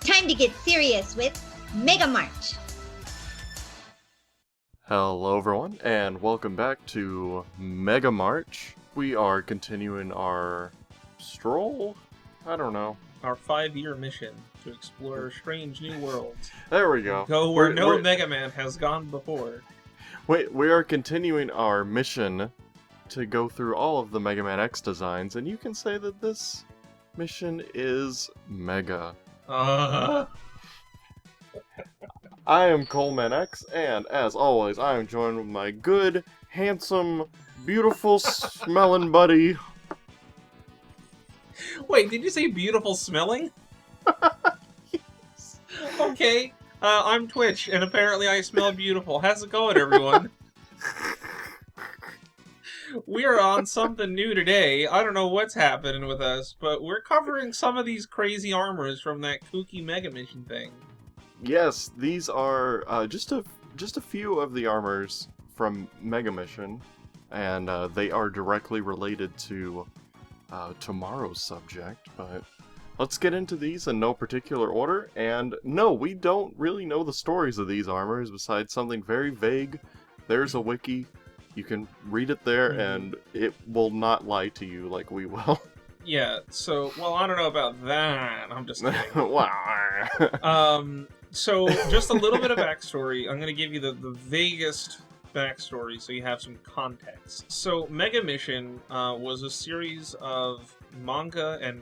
Time to get serious with Mega March. Hello everyone, and welcome back to Mega March. We are continuing our stroll? I don't know. Our 5-year mission to explore strange new worlds. There we go. Go where no Mega Man has gone before. Wait, we are continuing our mission to go through all of the Mega Man X designs, and you can say that this mission is mega. I am Coleman X, and as always, I am joined with my good, handsome, beautiful smelling buddy. Wait, did you say beautiful smelling? Yes. Okay, I'm Twitch, and apparently I smell beautiful. How's it going, everyone? We are on something new today. I don't know what's happening with us, but we're covering some of these crazy armors from that kooky Mega Mission thing. Yes, these are just a few of the armors from Mega Mission, and they are directly related to tomorrow's subject, but let's get into these in no particular order. And no, we don't really know the stories of these armors besides something very vague. There's a wiki. You can read it there, and it will not lie to you like we will. Yeah, so, well, I don't know about that. I'm just kidding. So, just a little bit of backstory. I'm going to give you the vaguest backstory so you have some context. So, Mega Mission was a series of manga and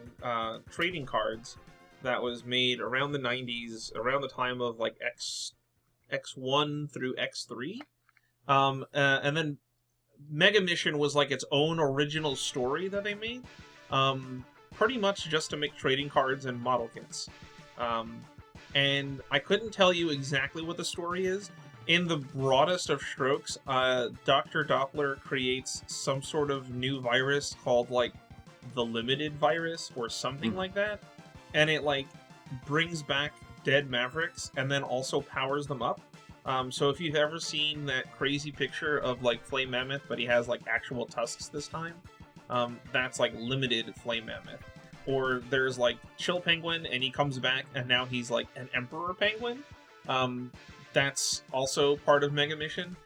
trading cards that was made around the 90s, around the time of, like, X1 through X3. And then Mega Mission was like its own original story that they made, pretty much just to make trading cards and model kits. And I couldn't tell you exactly what the story is. In the broadest of strokes, Dr. Doppler creates some sort of new virus called, like, the Limited Virus or something like that, and it, like, brings back dead Mavericks and then also powers them up. So if you've ever seen that crazy picture of, like, Flame Mammoth, but he has, like, actual tusks this time, that's, like, limited Flame Mammoth. Or there's, like, Chill Penguin, and he comes back, and now he's, like, an Emperor Penguin. That's also part of Mega Mission.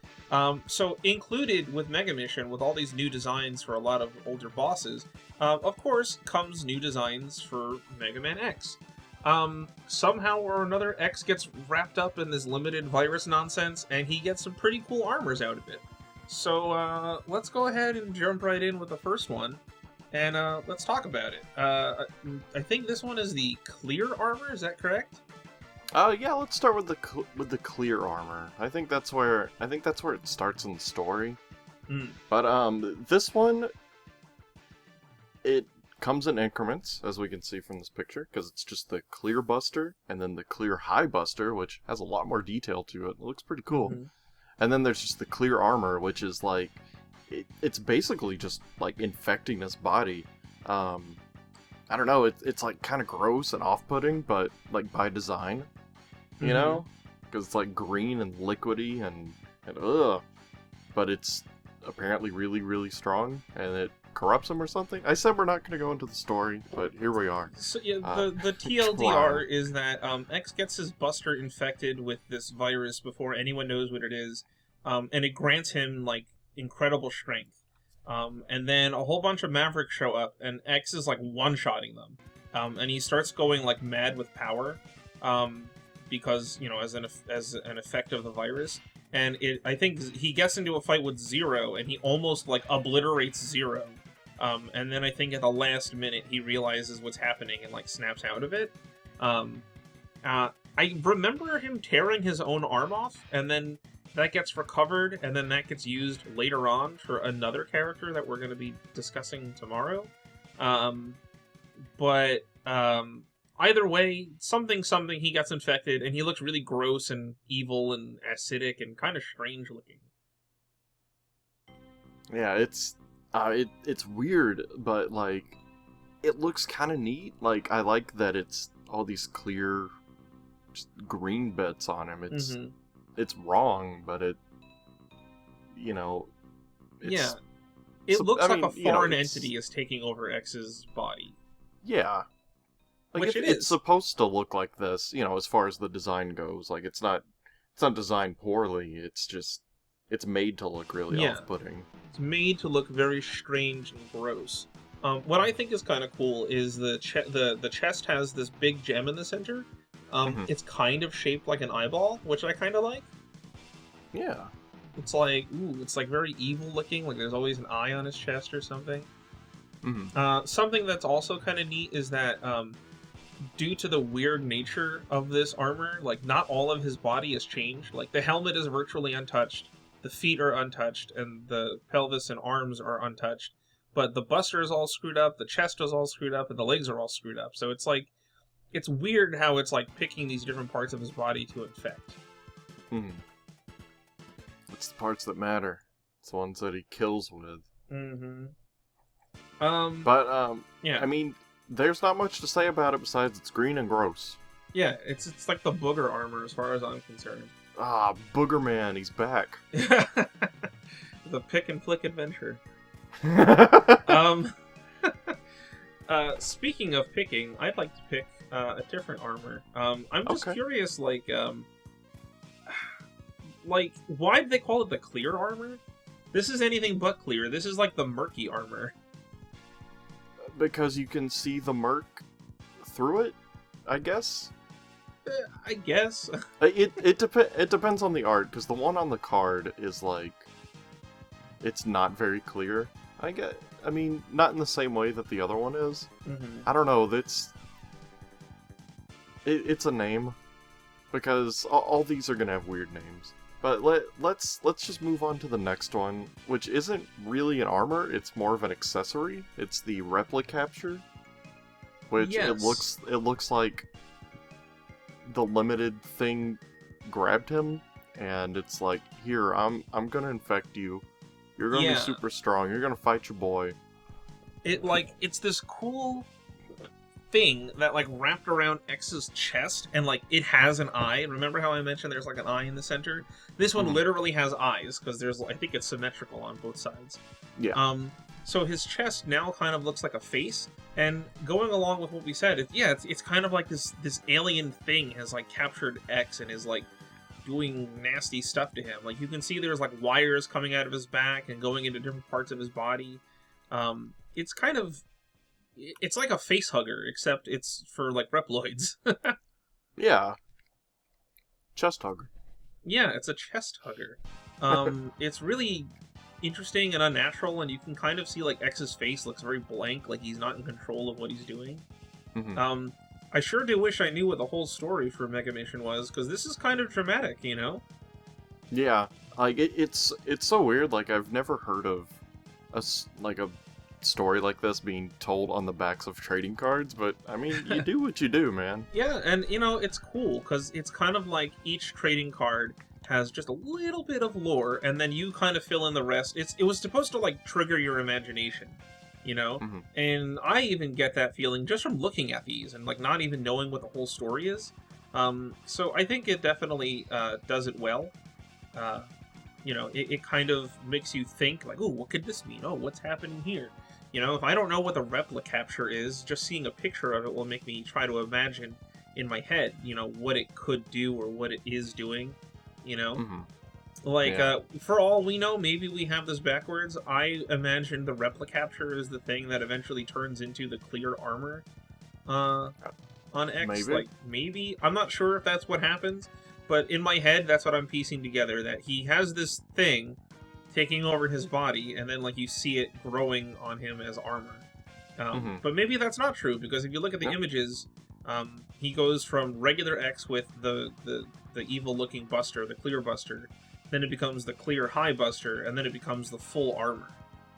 So included with Mega Mission, with all these new designs for a lot of older bosses, of course, comes new designs for Mega Man X. Somehow or another, X gets wrapped up in this limited virus nonsense, and he gets some pretty cool armors out of it. So, let's go ahead and jump right in with the first one, and, let's talk about it. I think this one is the clear armor, is that correct? Yeah, let's start with the clear armor. I think that's where it starts in the story. But, this one, it comes in increments, as we can see from this picture, because it's just the clear buster, and then the clear high buster, which has a lot more detail to it. It looks pretty cool. And then there's just the clear armor, which is like, it's basically just like infecting his body. I don't know, it's like kind of gross and off-putting, but like by design, you know? Because it's like green and liquidy and ugh. But it's apparently really, really strong, and it corrupts him or something. I said we're not going to go into the story, but here we are. So yeah, the TLDR is that X gets his buster infected with this virus before anyone knows what it is, and it grants him, like, incredible strength. And then a whole bunch of Mavericks show up, and X is, like, one-shotting them. And he starts going, like, mad with power, because, you know, as an effect of the virus. And I think he gets into a fight with Zero, and he almost, like, obliterates Zero. And then I think at the last minute he realizes what's happening and, like, snaps out of it. I remember him tearing his own arm off, and then that gets recovered, and then that gets used later on for another character that we're going to be discussing tomorrow. But either way, something, he gets infected, and he looks really gross and evil and acidic and kind of strange looking. Yeah, it's weird, but, like, it looks kind of neat. Like, I like that it's all these clear, just green bits on him. It's wrong, but it, you know, it's... Yeah. It looks like a foreign entity is taking over X's body. Yeah. Like, Which it's supposed to look like this, you know, as far as the design goes. Like, it's not designed poorly, it's made to look really off-putting. It's made to look very strange and gross. What I think is kind of cool is the chest has this big gem in the center. It's kind of shaped like an eyeball, which I kind of like. Yeah. It's like, it's like very evil looking, like there's always an eye on his chest or something. Something that's also kind of neat is that, due to the weird nature of this armor, like, not all of his body is changed. Like, the helmet is virtually untouched, the feet are untouched, and the pelvis and arms are untouched. But the buster is all screwed up, the chest is all screwed up, and the legs are all screwed up. So it's like, it's weird how it's like picking these different parts of his body to infect. It's the parts that matter. It's the ones that he kills with. Yeah. I mean, there's not much to say about it besides it's green and gross. Yeah, it's like the booger armor as far as I'm concerned. Ah, Booger Man, he's back. The pick and flick adventure. Speaking of picking, I'd like to pick a different armor. I'm just curious, like, why did they call it the clear armor? This is anything but clear. This is like the murky armor. Because you can see the murk through it, I guess? I guess. It depends on the art, because the one on the card is like... It's not very clear. I mean, not in the same way that the other one is. I don't know, it's a name. Because all these are gonna have weird names. But let's just move on to the next one, which isn't really an armor, it's more of an accessory. It's the Replicapture, which it looks like the limited thing grabbed him, and it's like, here, I'm gonna infect you. You're gonna be super strong. You're gonna fight your boy. It's this cool thing that, like, wrapped around X's chest, and, like, it has an eye. Remember how I mentioned there's, like, an eye in the center? This one literally has eyes, because I think it's symmetrical on both sides. Yeah. So his chest now kind of looks like a face, and going along with what we said, it's kind of like this alien thing has, like, captured X and is, like, doing nasty stuff to him. Like, you can see there's, like, wires coming out of his back and going into different parts of his body. It's kind of... It's like a face hugger, except it's for, like, Reploids. Yeah. Chest hugger. Yeah, it's a chest hugger. It's really interesting and unnatural, and you can kind of see, like, X's face looks very blank, like he's not in control of what he's doing. I sure do wish I knew what the whole story for Mega Mission was, because this is kind of dramatic, you know? Yeah. Like, it's so weird, like, I've never heard of a story like this being told on the backs of trading cards, but I mean, you do what you do, man. Yeah, and you know, it's cool because it's kind of like each trading card has just a little bit of lore, and then you kind of fill in the rest. It was supposed to, like, trigger your imagination, you know? And I even get that feeling just from looking at these and, like, not even knowing what the whole story is. So I think it definitely does it well. You know, it kind of makes you think, like, oh, what could this mean? Oh, what's happening here? You know, if I don't know what the Replicapture is, just seeing a picture of it will make me try to imagine in my head, you know, what it could do or what it is doing, you know? Like, for all we know, maybe we have this backwards. I imagine the Replicapture is the thing that eventually turns into the clear armor on X. Maybe. Like, maybe. I'm not sure if that's what happens, but in my head, that's what I'm piecing together, that he has this thing taking over his body, and then, like, you see it growing on him as armor. But maybe that's not true, because if you look at the images, he goes from regular X with the evil-looking Buster, the clear Buster, then it becomes the clear high Buster, and then it becomes the full armor.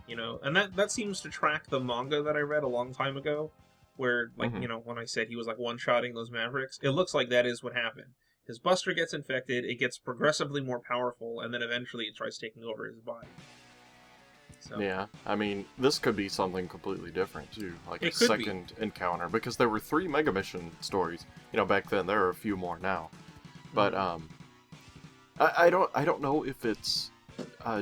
You know, and that seems to track the manga that I read a long time ago, where, like, you know, when I said he was, like, one-shotting those Mavericks, it looks like that is what happened. His Buster gets infected, it gets progressively more powerful, and then eventually it tries taking over his body. So. Yeah, I mean, this could be something completely different, too. Like a second encounter, because there were 3 Mega Mission stories. You know, back then, there are a few more now. But, I don't know if it's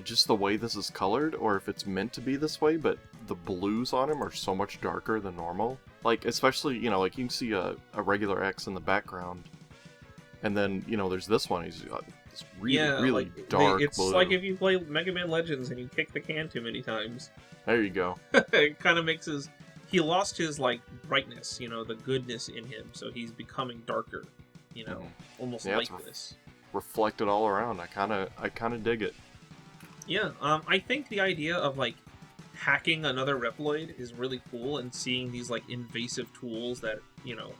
just the way this is colored, or if it's meant to be this way, but the blues on him are so much darker than normal. Like, especially, like, you can see a regular X in the background. And then, there's this one. He's got this really like, dark it's blue. like if you play Mega Man Legends and you kick the can too many times. There you go. It kind of makes he lost his, like, brightness, the goodness in him, so he's becoming darker, almost like this. Reflected all around. I kind of dig it. Yeah, I think the idea of, like, hacking another Reploid is really cool, and seeing these, like, invasive tools that,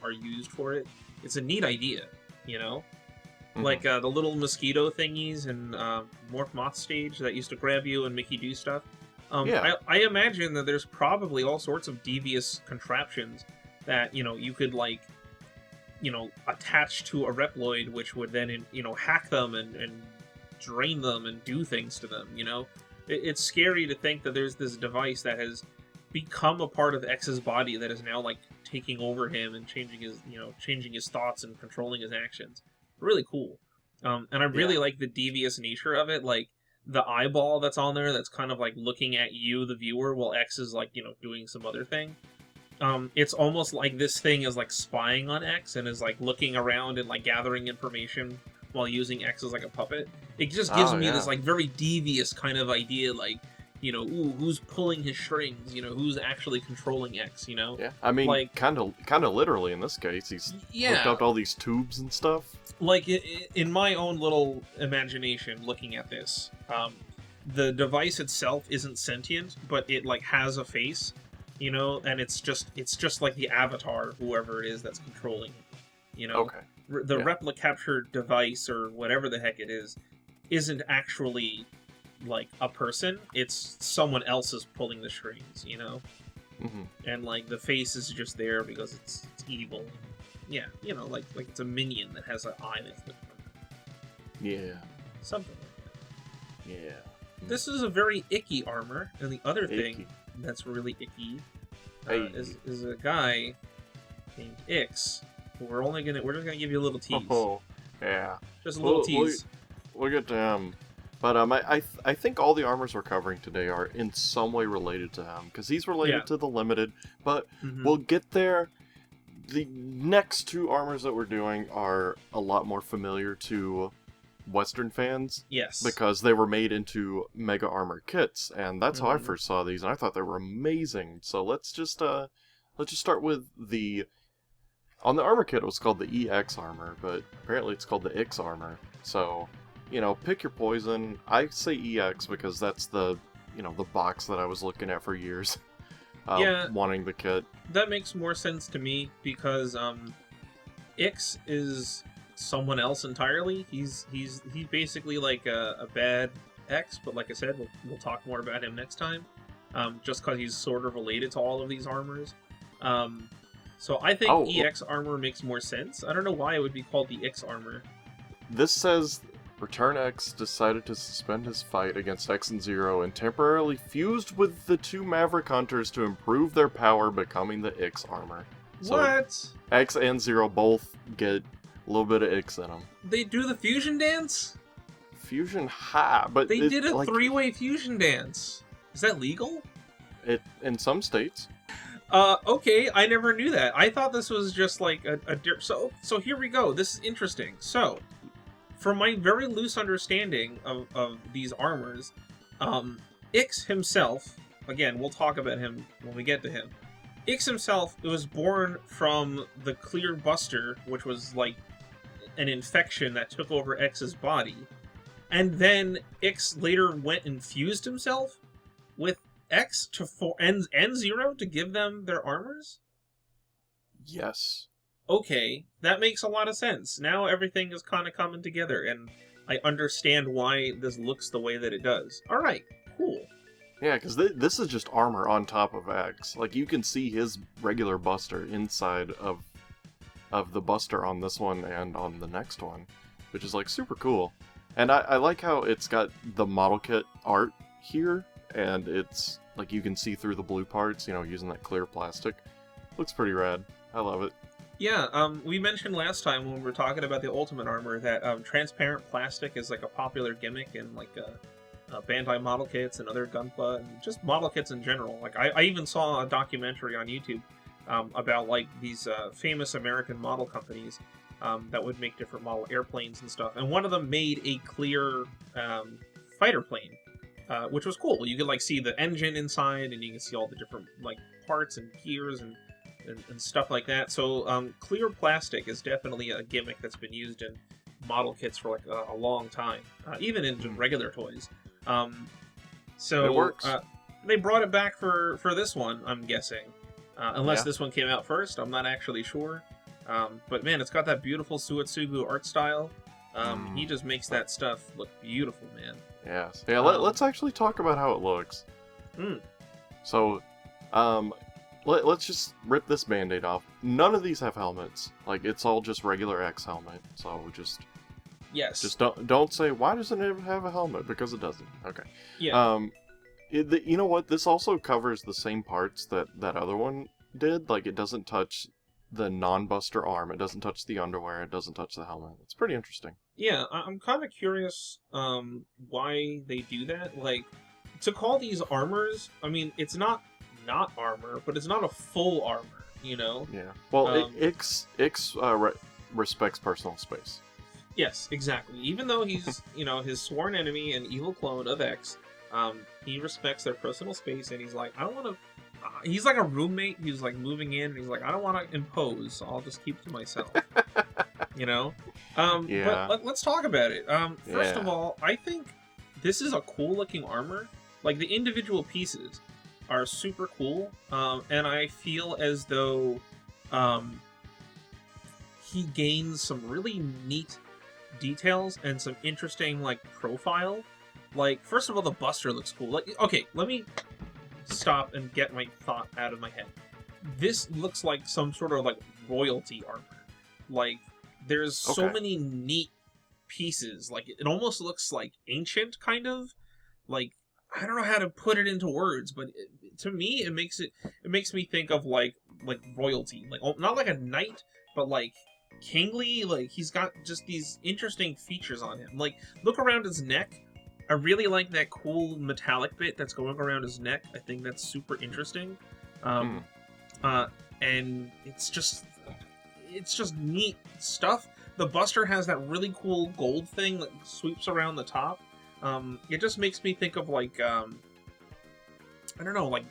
are used for it. It's a neat idea, Mm-hmm. Like, the little mosquito thingies and Morph Moth stage that used to grab you and make you do stuff. Yeah. I imagine that there's probably all sorts of devious contraptions that, you could, like, attach to a Reploid, which would then, hack them and drain them and do things to them, It's scary to think that there's this device that has become a part of X's body that is now, like, taking over him and changing his thoughts and controlling his actions. Really cool. And I really like the devious nature of it, like, the eyeball that's on there that's kind of, like, looking at you, the viewer, while X is, like, doing some other thing. It's almost like this thing is, like, spying on X and is, like, looking around and, like, gathering information while using X as, like, a puppet. It just gives me this, like, very devious kind of idea, like, ooh, who's pulling his strings, who's actually controlling X, Yeah, I mean, like, kind of literally in this case. He's hooked up to all these tubes and stuff. Like, in my own little imagination, looking at this, the device itself isn't sentient, but it, like, has a face, and it's just like the avatar, whoever it is that's controlling it, Okay. The Replicapture device, or whatever the heck it is, isn't actually, like, a person. It's someone else is pulling the strings, Mm-hmm. And, like, the face is just there because it's evil. Yeah, like it's a minion that has an eye that's different. Yeah. Something like that. Yeah. This is a very icky armor, and the other Icky. thing that's really icky Hey. is a guy named Ix. Who we're just gonna give you a little tease. Oh, yeah. Just a little tease. We'll get to him. But I think all the armors we're covering today are in some way related to him, because he's related to the Limited, but we'll get there. The next two armors that we're doing are a lot more familiar to Western fans. Yes. Because they were made into Mega Armor kits, and that's how I first saw these, and I thought they were amazing. So let's just start with on the armor kit it was called the EX armor, but apparently it's called the X armor. So, pick your poison. I say EX because that's the box that I was looking at for years. Wanting the kit. That makes more sense to me because Ix is someone else entirely. He's basically like a bad X, but like I said, we'll talk more about him next time. Just because he's sort of related to all of these armors. So I think EX armor makes more sense. I don't know why it would be called the Ix armor. This says Return X decided to suspend his fight against X and Zero and temporarily fused with the two Maverick Hunters to improve their power, becoming the X armor. What? So X and Zero both get a little bit of X in them. They do the fusion dance? Fusion ha, but they did a three-way fusion dance. Is that legal? It in some states. Okay, I never knew that. I thought this was just like so here we go. This is interesting. So, from my very loose understanding of these armors, Ix himself, again, we'll talk about him when we get to him. Ix himself was born from the Clear Buster, which was like an infection that took over X's body. And then Ix later went and fused himself with X and Zero to give them their armors? Yes. Okay, that makes a lot of sense. Now everything is kind of coming together, and I understand why this looks the way that it does. Alright, cool. Yeah, because this is just armor on top of X. Like, you can see his regular Buster inside of the Buster on this one and on the next one, which is, like, super cool. And I like how it's got the model kit art here, and it's, like, you can see through the blue parts, using that clear plastic. Looks pretty rad. I love it. Yeah, we mentioned last time when we were talking about the Ultimate Armor that transparent plastic is, like, a popular gimmick in, like, Bandai model kits and other Gunpla, and just model kits in general. Like, I even saw a documentary on YouTube about like these famous American model companies that would make different model airplanes and stuff. And one of them made a clear fighter plane, which was cool. You could like see the engine inside, and you can see all the different like parts and gears and stuff like that. So clear plastic is definitely a gimmick that's been used in model kits for like a long time, even in just regular toys. So it works. They brought it back for this one, I'm guessing. Unless this one came out first, I'm not actually sure. But man, it's got that beautiful Suetsugu art style. He just makes that stuff look beautiful, man. Yes. Yeah, let's actually talk about how it looks. So, let's just rip this Band-Aid off. None of these have helmets. Like, it's all just regular X helmet. So just... Yes. Just don't say, why doesn't it have a helmet? Because it doesn't. Okay. Yeah. You know what? This also covers the same parts that other one did. Like, it doesn't touch the non-buster arm. It doesn't touch the underwear. It doesn't touch the helmet. It's pretty interesting. Yeah, I'm kind of curious why they do that. Like, to call these armors, I mean, it's not armor, but it's not a full armor, you know? Yeah. Well, Ix respects personal space. Yes, exactly. Even though he's, his sworn enemy and evil clone of X, he respects their personal space, and he's like, I don't want to... he's like a roommate who's like moving in, and he's like, I don't want to impose, so I'll just keep to myself. Yeah. But let's talk about it. First of all, I think this is a cool-looking armor. Like, the individual pieces are super cool, and I feel as though he gains some really neat details and some interesting, like, profile. Like, first of all, the Buster looks cool. Like, okay, let me stop and get my thought out of my head. This looks like some sort of, like, royalty armor. Like, there's so many neat pieces. Like, it almost looks, like, ancient, kind of. Like, I don't know how to put it into words, but to me, it makes me think of, like royalty. Like, not like a knight, but, like, kingly. Like, he's got just these interesting features on him. Like, look around his neck. I really like that cool metallic bit that's going around his neck. I think that's super interesting. And it's just neat stuff. The Buster has that really cool gold thing that sweeps around the top. It just makes me think of, like, I don't know, like,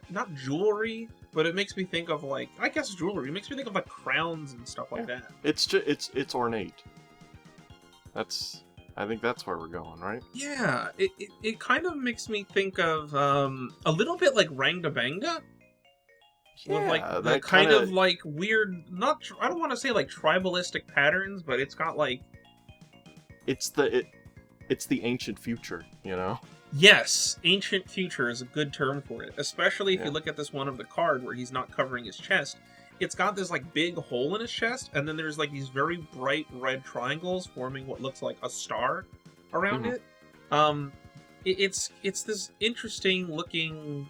not jewelry, but it makes me think of, like, I guess jewelry. It makes me think of, like, crowns and stuff like that. It's ornate. I think that's where we're going, right? Yeah, it kind of makes me think of a little bit like Rangda Bangda. Yeah, with like the kind of like weird, I don't want to say like tribalistic patterns, but it's got like it's the ancient future, you know? Yes, ancient future is a good term for it, especially if you look at this one of the card where he's not covering his chest. It's got this like big hole in his chest, and then there's like these very bright red triangles forming what looks like a star around it. It's this interesting looking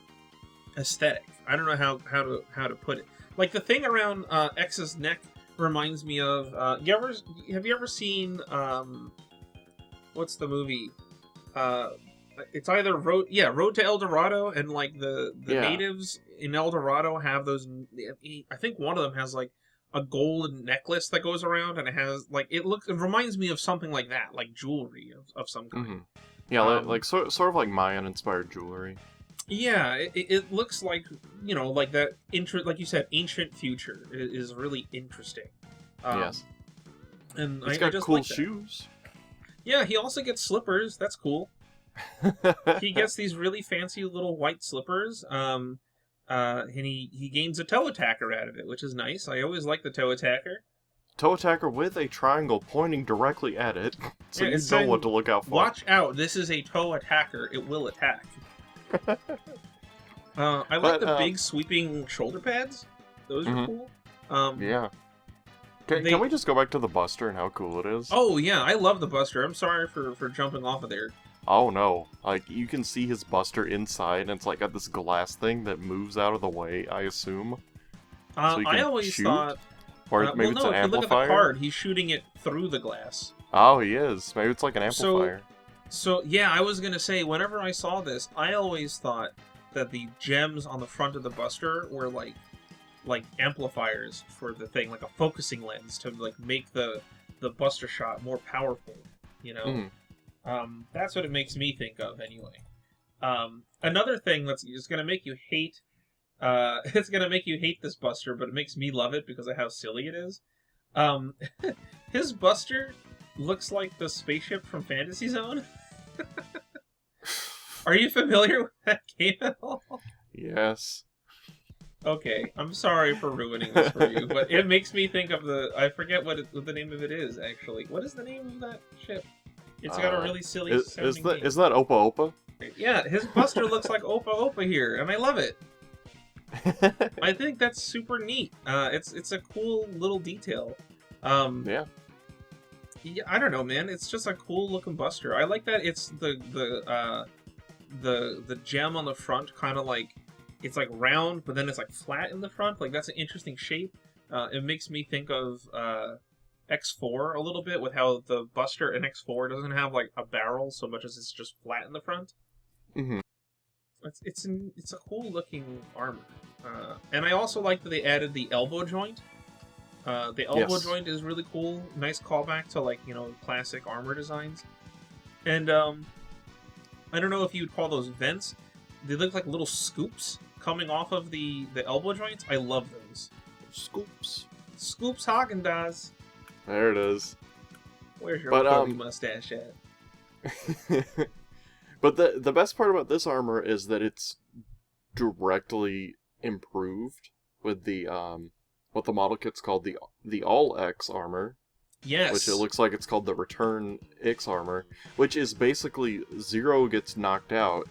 aesthetic. I don't know how to put it. Like the thing around X's neck reminds me of have you ever seen what's the movie? It's either Road to El Dorado, and like the natives in El Dorado have those. I think one of them has like a gold necklace that goes around, and it has like it reminds me of something like that, like jewelry of some kind. Yeah, like sort of like Mayan inspired jewelry. Yeah, it looks like like that. Like you said, ancient future is really interesting. Yes, and he's I got just cool like that. shoes. Yeah, he also gets slippers. That's cool. He gets these really fancy little white slippers, and he gains a toe attacker out of it, which is nice. I always like the toe attacker. Toe attacker with a triangle pointing directly at it, so you know what to look out for. Watch out, this is a toe attacker. It will attack. I like the big sweeping shoulder pads. Those are cool. Yeah. Can we just go back to the Buster and how cool it is? Oh yeah, I love the Buster. I'm sorry for jumping off of there. Oh no, like you can see his Buster inside, and it's like got this glass thing that moves out of the way, I assume. So I always thought... Or maybe it's an amplifier? If you look at the card, he's shooting it through the glass. Oh, he is. Maybe it's like an amplifier. So yeah, I was gonna say, whenever I saw this, I always thought that the gems on the front of the Buster were like like amplifiers for the thing, like a focusing lens to like make the Buster shot more powerful. You know, that's what it makes me think of anyway. Another thing that's going to make you hate, it's going to make you hate this Buster, but it makes me love it because of how silly it is. His Buster looks like the spaceship from Fantasy Zone. Are you familiar with that game at all? Yes. Okay, I'm sorry for ruining this for you, but it makes me think of I forget what the name of it is, actually. What is the name of that ship? It's got a really silly sounding name. Is that Opa Opa? Yeah, his Buster looks like Opa Opa here, and I love it. I think that's super neat. It's a cool little detail. Yeah, I don't know, man. It's just a cool looking Buster. I like that it's the gem on the front, kind of like it's like round, but then it's like flat in the front. Like that's an interesting shape. It makes me think of X4 a little bit, with how the Buster in X4 doesn't have like a barrel so much as it's just flat in the front. Mm-hmm. It's a cool looking armor, and I also like that they added the elbow joint. The elbow joint is really cool. Nice callback to like classic armor designs. And I don't know if you'd call those vents. They look like little scoops coming off of the elbow joints. I love those. Scoops. Scoops Haagen-Dazs. There it is. Where's your curly mustache at? But the best part about this armor is that it's directly improved with the what the model kit's called the All X armor. Yes. Which it looks like it's called the Return X armor, which is basically Zero gets knocked out,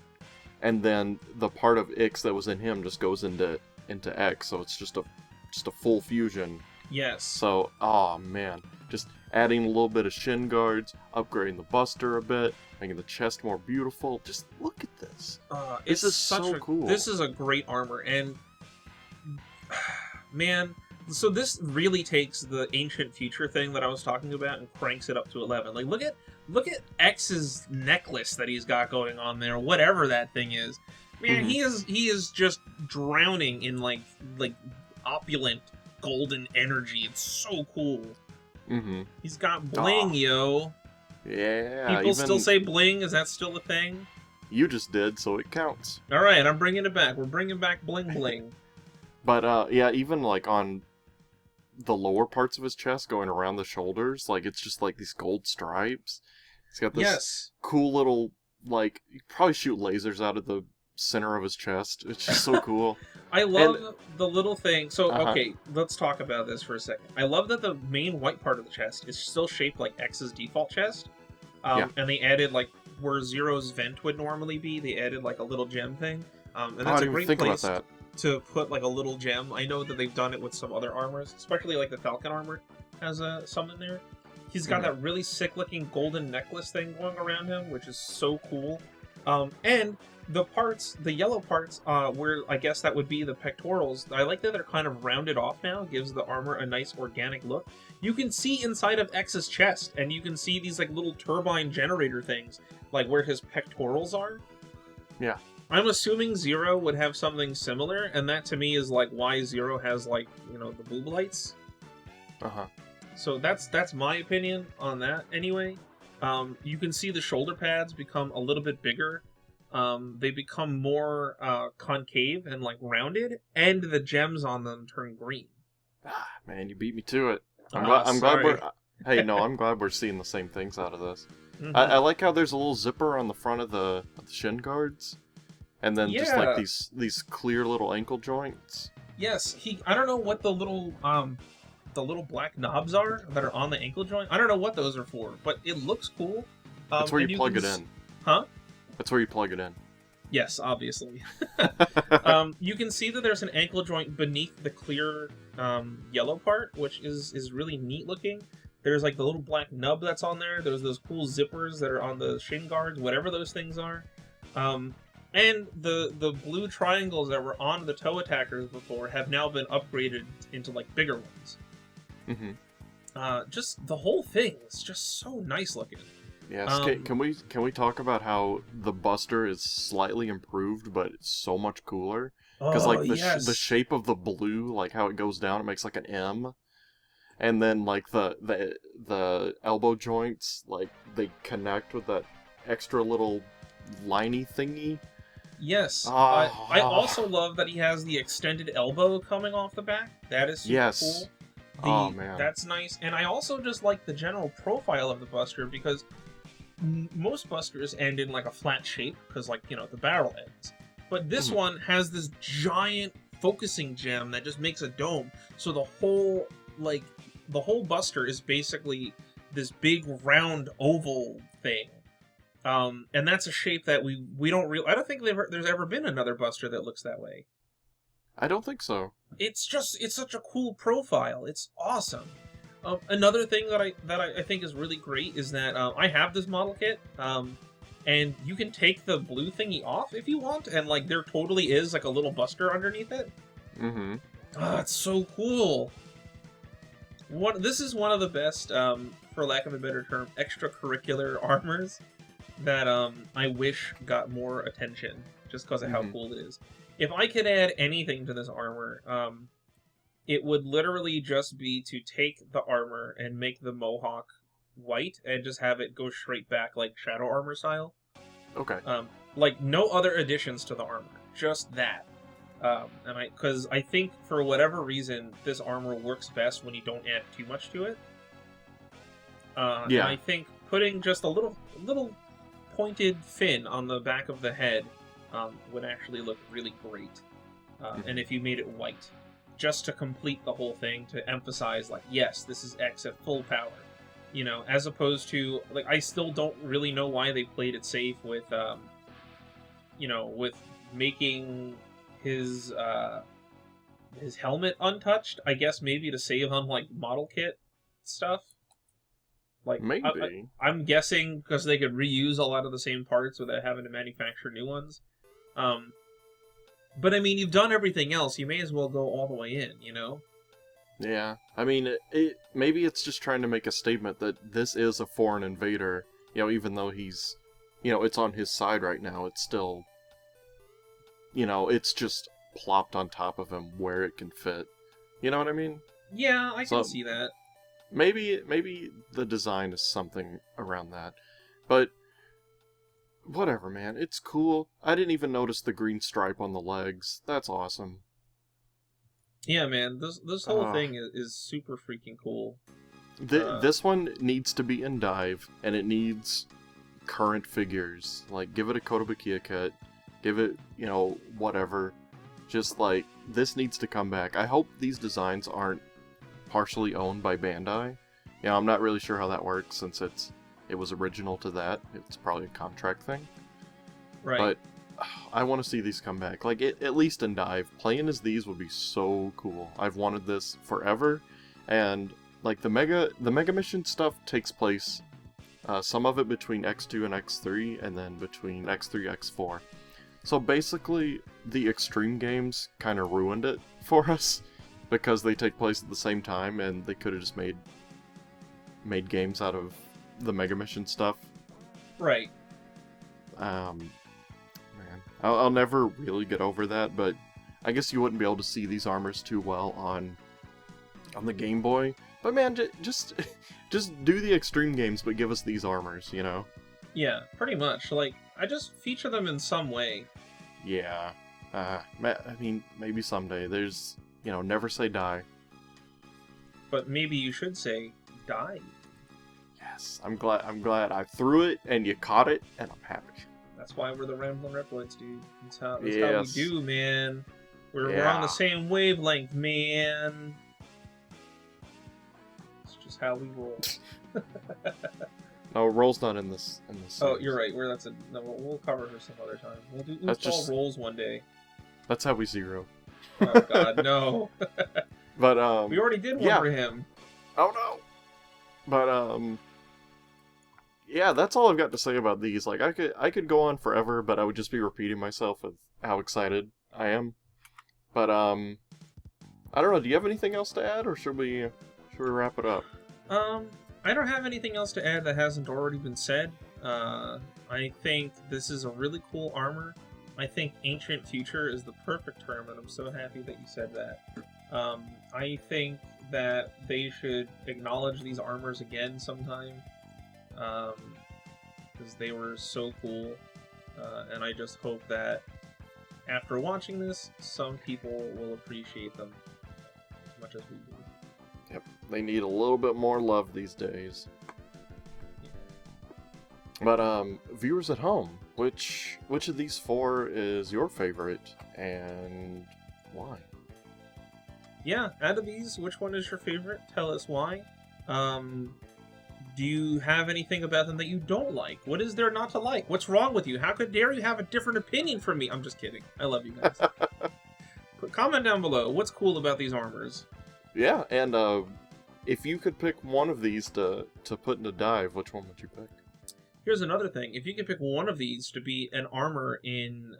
and then the part of X that was in him just goes into X, so it's just a full fusion. Yes. So, oh man, just adding a little bit of shin guards, upgrading the Buster a bit, making the chest more beautiful. Just look at this. This is so cool. This is a great armor, and man, so this really takes the ancient future thing that I was talking about and cranks it up to 11. Like, look at X's necklace that he's got going on there, whatever that thing is. Man, he is just drowning in like opulent golden energy. It's so cool. He's got bling, yo. Yeah. People still say bling. Is that still a thing? You just did, so it counts. All right, I'm bringing it back. We're bringing back bling bling. But yeah, even like on the lower parts of his chest, going around the shoulders, like it's just like these gold stripes. He's got this cool little, like, you could probably shoot lasers out of the center of his chest. It's just so cool. I love the little thing. So, okay, let's talk about this for a second. I love that the main white part of the chest is still shaped like X's default chest. And they added, like, where Zero's vent would normally be, they added, like, a little gem thing. And that's a great place to put, like, a little gem. I know that they've done it with some other armors, especially, like, the Falcon armor has some in there. He's got that really sick-looking golden necklace thing going around him, which is so cool. And the yellow parts, where I guess that would be the pectorals, I like that they're kind of rounded off now, gives the armor a nice organic look. You can see inside of X's chest, and you can see these like little turbine generator things, like where his pectorals are. Yeah. I'm assuming Zero would have something similar, and that to me is like why Zero has like, the boob lights. So that's my opinion on that anyway. You can see the shoulder pads become a little bit bigger. They become more concave and like rounded, and the gems on them turn green. Ah, man, you beat me to it. I'm glad we're. Hey, no, I'm glad we're seeing the same things out of this. I like how there's a little zipper on the front of the shin guards, and then just like these clear little ankle joints. Yes, I don't know what the little black knobs are that are on the ankle joint. I don't know what those are for, but it looks cool. That's where you plug it in. Huh? That's where you plug it in. Yes, obviously. You can see that there's an ankle joint beneath the clear yellow part, which is really neat looking. There's like the little black nub that's on there. There's those cool zippers that are on the shin guards, whatever those things are. And the blue triangles that were on the toe attackers before have now been upgraded into like bigger ones. Just the whole thing is just so nice looking. Yes. Can we talk about how the Buster is slightly improved, but it's so much cooler? Because, Oh, like, yes. the shape of the blue, like, how it goes down, it makes, like, an M. And then, like, the elbow joints, like, they connect with that extra little liney thingy. Yes. Oh. I also love that he has the extended elbow coming off the back. That is super cool. Oh, man. That's nice. And I also just like the general profile of the Buster, because most Busters end in like a flat shape, because, like, you know, the barrel ends. But this one has this giant focusing gem that just makes a dome. So the whole Buster is basically this big round oval thing. And that's a shape that we don't really... I don't think there's ever been another Buster that looks that way. I don't think so. It's such a cool profile. It's awesome. Another thing that I think is really great is that I have this model kit, and you can take the blue thingy off if you want, and, like, there totally is, like, a little Buster underneath it. Mm-hmm. Ah, it's so cool. This is one of the best, for lack of a better term, extracurricular armors that I wish got more attention, just because of how cool it is. If I could add anything to this armor, it would literally just be to take the armor and make the mohawk white and just have it go straight back, like Shadow Armor style. Okay. Like, no other additions to the armor, just that. Because I think, for whatever reason, this armor works best when you don't add too much to it. And I think putting just a little pointed fin on the back of the head would actually look really great. And if you made it white, just to complete the whole thing, to emphasize, like, yes, this is X at full power. You know, as opposed to, like, I still don't really know why they played it safe with, you know, with making his helmet untouched. I guess maybe to save on, like, model kit stuff. Like, maybe. I'm guessing because they could reuse a lot of the same parts without having to manufacture new ones. But I mean, you've done everything else. You may as well go all the way in, you know? Yeah. I mean, maybe it's just trying to make a statement that this is a foreign invader. You know, even though he's, you know, it's on his side right now, it's still, you know, it's just plopped on top of him where it can fit. You know what I mean? Yeah, I can see that. Maybe the design is something around that. But whatever, man. It's cool. I didn't even notice the green stripe on the legs. That's awesome. Yeah, man. This whole thing is super freaking cool. This one needs to be in dive, and it needs current figures. Like, give it a Kotobukiya kit. Give it, you know, whatever. Just, like, this needs to come back. I hope these designs aren't partially owned by Bandai. You know, I'm not really sure how that works, since it was original to that. It's probably a contract thing. Right. But I want to see these come back. Like, at least in dive. Playing as these would be so cool. I've wanted this forever. And, like, the Mega Mission stuff takes place, some of it between X2 and X3, and then between X3 and X4. So basically, the Extreme games kind of ruined it for us, because they take place at the same time, and they could have just made games out of the Mega Mission stuff. Right. Man, I'll never really get over that, but I guess you wouldn't be able to see these armors too well on the Game Boy. But man, just do the Extreme games, but give us these armors, you know? Yeah, pretty much. Like, I just feature them in some way. Yeah. I mean, maybe someday. There's, you know, never say die. But maybe you should say die. Yes, I'm glad I threw it and you caught it, and I'm happy. That's why we're the Ramblin' Reploids, dude. That's how we do, man. We're on the same wavelength, man. It's just how we roll. No, roll's not in this. Oh, you're right. We'll cover her some other time. We'll do all rolls one day. That's how we zero. Oh God, no. But we already did one for him. Oh no. But yeah, that's all I've got to say about these. Like, I could go on forever, but I would just be repeating myself with how excited I am. But I don't know. Do you have anything else to add, or should we wrap it up? I don't have anything else to add that hasn't already been said. I think this is a really cool armor. I think Ancient Future is the perfect term, and I'm so happy that you said that. I think that they should acknowledge these armors again sometime, because they were so cool, and I just hope that after watching this, some people will appreciate them as much as we do. Yep, they need a little bit more love these days. But viewers at home, which of these four is your favorite, and why? Yeah, out of these, which one is your favorite? Tell us why. Do you have anything about them that you don't like? What is there not to like? What's wrong with you? How could dare you have a different opinion from me? I'm just kidding. I love you guys. Comment down below. What's cool about these armors? Yeah, and if you could pick one of these to put in a dive, which one would you pick? Here's another thing. If you could pick one of these to be an armor in,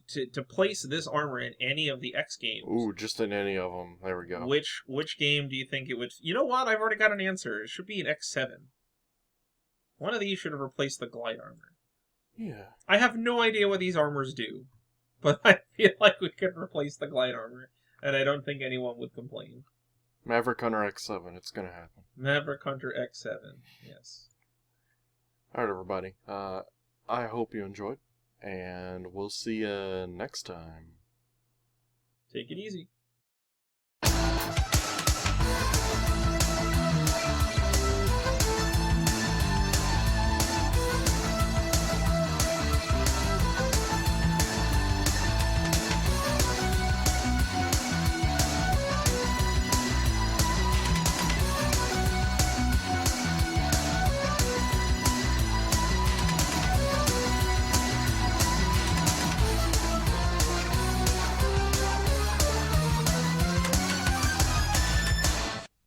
to place this armor in any of the X games. Ooh, just in any of them. There we go. Which game do you think it would... You know what? I've already got an answer. It should be an X7. One of these should have replaced the glide armor. Yeah. I have no idea what these armors do, but I feel like we could replace the glide armor, and I don't think anyone would complain. Maverick Hunter X7, it's gonna happen. Maverick Hunter X7, yes. Alright, everybody. I hope you enjoyed, and we'll see you next time. Take it easy.